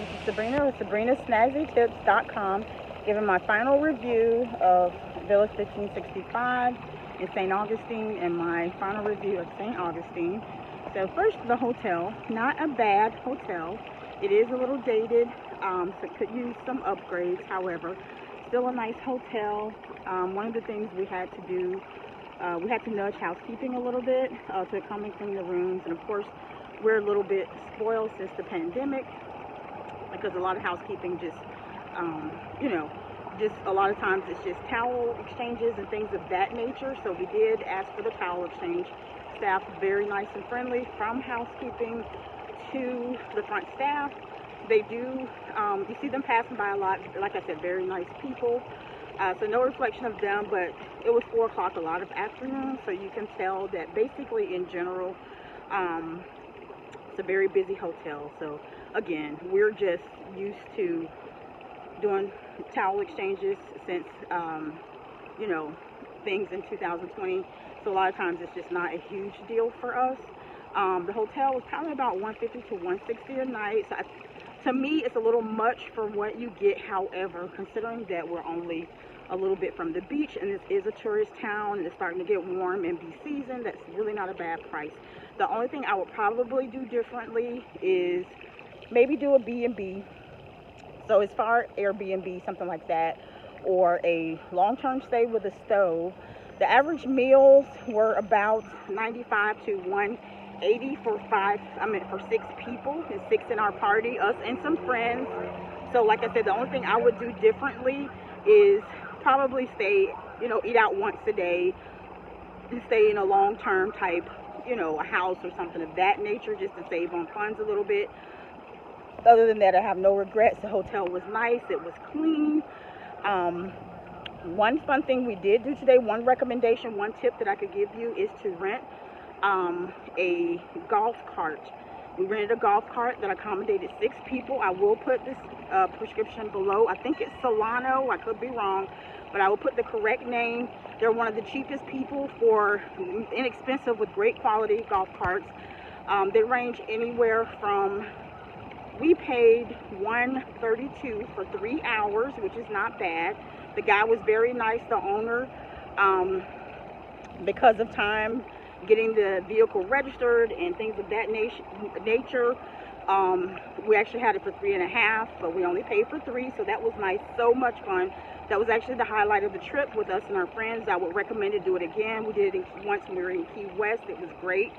This is Sabrina with SabrinaSnazzyTips.com, giving my final review of Villa 1565 in St. Augustine and my final review of St. Augustine. So first, the hotel. Not a bad hotel. It is a little dated, so it could use some upgrades. However, still a nice hotel. One of the things we had to do, we had to nudge housekeeping a little bit to come and clean the rooms. And of course, we're a little bit spoiled since the pandemic, because a lot of housekeeping just, just a lot of times it's just towel exchanges and things of that nature. So we did ask for the towel exchange. Staff very nice and friendly, from housekeeping to the front staff. They do, you see them passing by a lot. Like I said, very nice people. So no reflection of them, but it was 4 o'clock a lot of afternoon, so you can tell that basically in general, it's a very busy hotel. So again, we're just used to doing towel exchanges since, things in 2020. So a lot of times it's just not a huge deal for us. The hotel was probably about $150 to $160 a night. So to me, it's a little much for what you get. However, considering that we're only a little bit from the beach and this is a tourist town and it's starting to get warm and be season, that's really not a bad price. The only thing I would probably do differently is maybe do a B&B. So as far as Airbnb, something like that, or a long-term stay with a stove. The average meals were about 95 to 180 for 6 people. It's 6 in our party, us and some friends. So like I said, the only thing I would do differently is probably stay, eat out once a day and stay in a long-term type, a house or something of that nature, just to save on funds a little bit. Other than that, I have no regrets. The hotel was nice. It was clean. One fun thing we did do today, one recommendation, one tip that I could give you is to rent a golf cart. We rented a golf cart that accommodated 6 people. I will put this prescription below. I think it's Solano. I could be wrong, but I will put the correct name. They're one of the cheapest people for inexpensive with great quality golf carts. They range anywhere from, we paid $132 for 3 hours, which is not bad. The guy was very nice, the owner. Because of time getting the vehicle registered and things of that nature, we actually had it for 3.5, but we only paid for 3, so that was nice. So much fun. That was actually the highlight of the trip with us and our friends. I would recommend to do it again. We did it once when we were in Key West. It was great.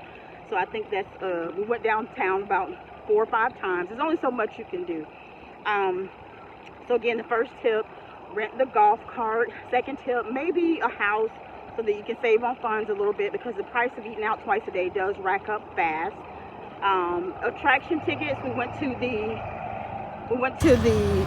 So I think that's, we went downtown about 4 or 5 times. There's only so much you can do. So again, the first tip, rent the golf cart. Second tip, maybe a house so that you can save on funds a little bit, because the price of eating out twice a day does rack up fast. Attraction tickets, we went to the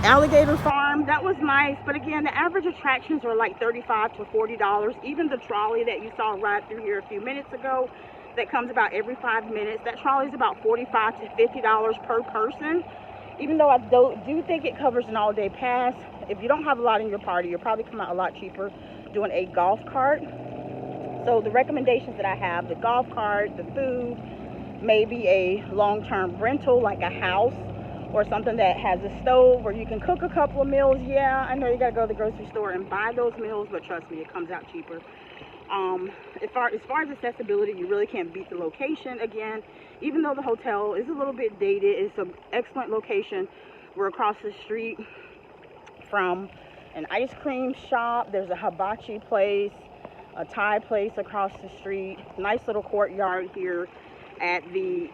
alligator farm. That was nice, but again, the average attractions are like $35 to $40. Even the trolley that you saw ride through here a few minutes ago, that comes about every 5 minutes, that trolley is about $45 to $50 per person. Even though I do think it covers an all-day pass, if you don't have a lot in your party, you'll probably come out a lot cheaper doing a golf cart. So the recommendations that I have, the golf cart, the food, maybe a long-term rental like a house or something that has a stove where you can cook a couple of meals. Yeah, I know you got to go to the grocery store and buy those meals, but trust me, it comes out cheaper. As far as accessibility, you really can't beat the location. Again, even though the hotel is a little bit dated, it's an excellent location. We're across the street from an ice cream shop. There's a hibachi place, a Thai place across the street. Nice little courtyard here at the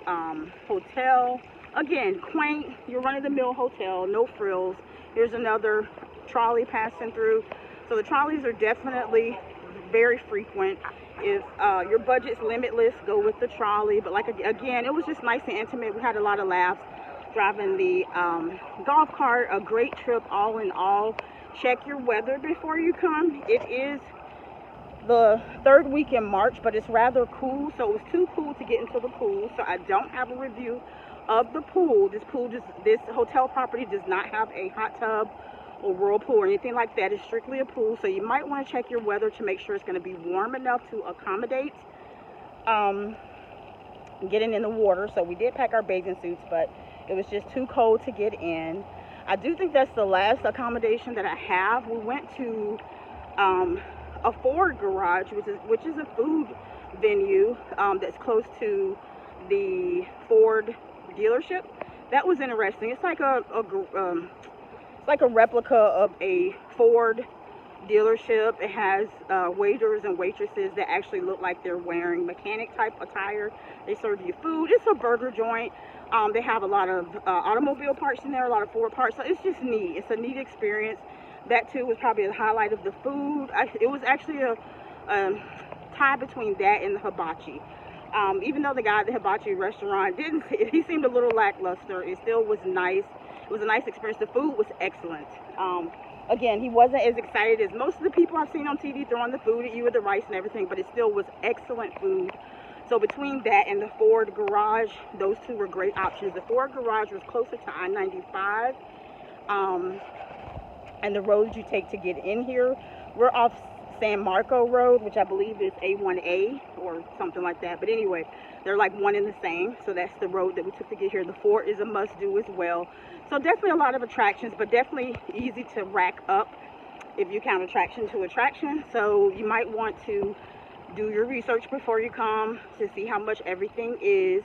hotel. Again, quaint, your run-of-the-mill hotel, no frills. Here's another trolley passing through. So the trolleys are definitely very frequent. If your budget's limitless, go with the trolley. But again, it was just nice and intimate. We had a lot of laughs driving the golf cart. A great trip all in all. Check your weather before you come. It is the 3rd week in March, but it's rather cool, so it was too cool to get into the pool. So I don't have a review of the pool. This hotel property does not have a hot tub or whirlpool or anything like that. It's strictly a pool, so you might want to check your weather to make sure it's going to be warm enough to accommodate getting in the water. So we did pack our bathing suits, but It was just too cold to get in. I do think that's the last accommodation that I have. We went to a Ford garage, which is a food venue that's close to the Ford dealership. That was interesting. It's like it's like a replica of a Ford dealership. It has waiters and waitresses that actually look like they're wearing mechanic type attire. They serve you food. It's a burger joint. They have a lot of automobile parts in there, a lot of Ford parts. So it's just neat. It's a neat experience. That too was probably the highlight of the food. It was actually a tie between that and the hibachi. Even though the guy at the hibachi restaurant he seemed a little lackluster, it still was nice. It was a nice experience. The food was excellent. Again, he wasn't as excited as most of the people I've seen on TV throwing the food at you with the rice and everything, but it still was excellent food. So between that and the Ford garage, those two were great options. The Ford garage was closer to I-95, and the roads you take to get in here, we're off San Marco Road, which I believe is A1A or something like that. But anyway, they're like one and the same. So that's the road that we took to get here. The Fort is a must-do as well. So definitely a lot of attractions, but definitely easy to rack up if you count attraction to attraction. So you might want to do your research before you come to see how much everything is.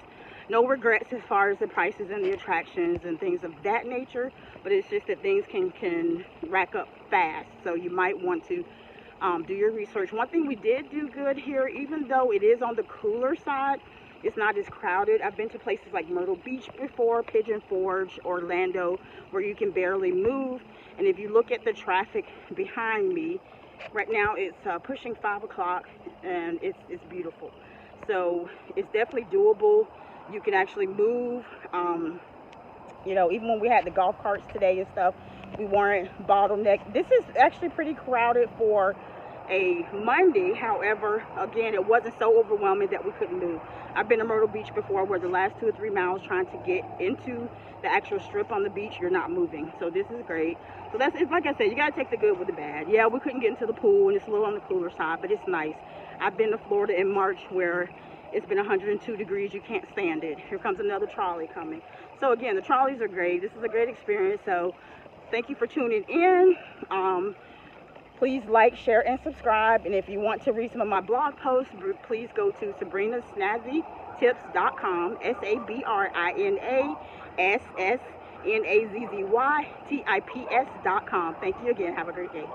No regrets as far as the prices and the attractions and things of that nature, but it's just that things can rack up fast. So you might want to do your research. One thing we did do good here, even though it is on the cooler side, it's not as crowded. I've been to places like Myrtle Beach before, Pigeon Forge, Orlando, where you can barely move. And if you look at the traffic behind me, right now it's pushing 5 o'clock and it's beautiful. So it's definitely doable. You can actually move. You know, even when we had the golf carts today and stuff, we weren't bottlenecked. This is actually pretty crowded for a Monday. However, again, it wasn't so overwhelming that we couldn't move. I've been to Myrtle Beach before where the last 2 or 3 miles trying to get into the actual strip on the beach, you're not moving. So this is great. So it's like I said, you got to take the good with the bad. Yeah, we couldn't get into the pool and it's a little on the cooler side, but it's nice. I've been to Florida in March where it's been 102 degrees. You can't stand it. Here comes another trolley coming. So again, the trolleys are great. This is a great experience. So thank you for tuning in. Please like, share, and subscribe. And if you want to read some of my blog posts, please go to SabrinasSnazzyTips.com, SabrinasSnazzyTips.com. Thank you again. Have a great day.